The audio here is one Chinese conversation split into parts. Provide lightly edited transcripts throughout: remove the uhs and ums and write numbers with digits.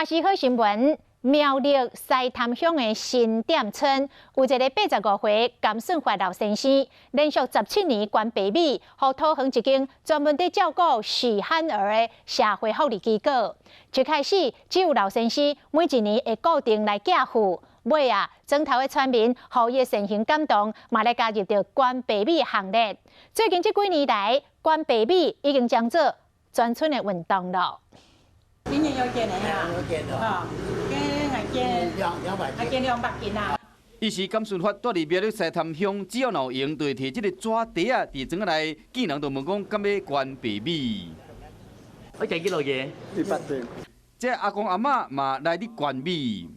华视好新闻，苗栗西潭乡的新店村有一个85岁甘顺发老先生，连续17年捐培米，予土园一间专门伫照顾细汉儿的社会福利机构。一开始只有老先生每一年会固定来寄付，尾啊，庄头的村民互伊善行感动，嘛来加入到捐培米行列。最近这几年来，捐培米已经将做全村的运动了。 今年有捐的呀，哦，捐200斤啊。伊是甘顺发住伫苗栗西潭乡，只要有闲，就会摕即个纸袋啊，伫庄仔内，见人就问讲，敢要捐培米？我捐几多个？100斤。这阿公阿嬷嘛来伫捐米。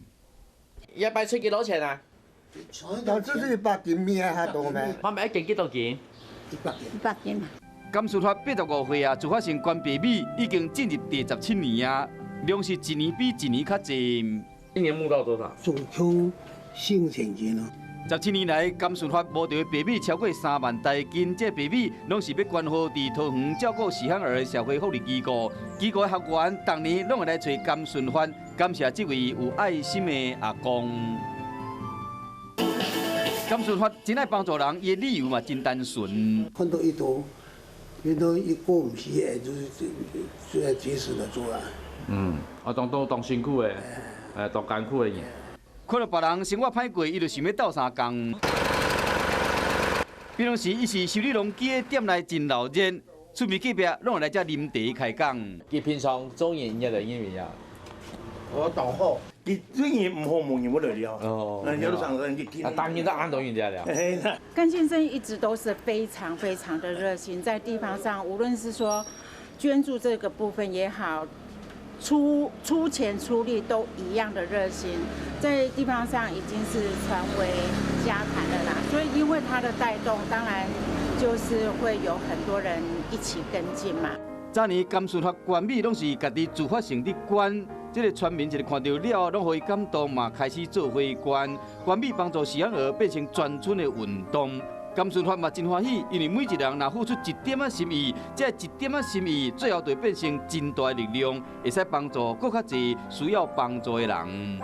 一摆出几多钱啊？当初是100斤米啊，较多咩？我们一捐几多斤？100斤。 甘顺发85岁啊，自发性捐培米已经进入第17年啊，量是一年比一年较侪。一年募到多少？总共6000斤咯。 17年来，甘顺发募到的培米超过3万大斤，这培米拢是要捐予伫桃园照顾细汉儿的社会福利机构。机构的学员逐年拢会来找甘顺发，感谢这位有爱心的阿公。甘顺发真爱帮助人，伊的理由嘛真单纯。看到遇到一过唔是的，就是及时的做啊。我当辛苦的，当艰苦的人。看到别人生活歹过，伊就想要斗相共。比如是伊是修理农机的店内真闹热，厝边隔壁拢会来这啉茶开讲。佢平常中意嘅就因為啊，我當好，佢專業唔好冇嘢冇嚟了。哦，有的上人佢當然都按到人家了。甘先生一直都是非常的热心，在地方上，无论是说捐助这个部分也好，出钱出力都一样的热心，在地方上已经是传为家谈了啦。所以因为他的带动，当然就是会有很多人一起跟进嘛。早年甘顺发捐米拢是家己自发性的捐，这个村民一个看到了，拢互伊感动嘛，开始做花捐。捐米帮助细汉儿变成全村的运动。甘顺发嘛真欢喜，因为每一人若付出一点仔心意，这一点仔心意最后就会变成真大的力量，会使帮助更较侪需要帮助的人。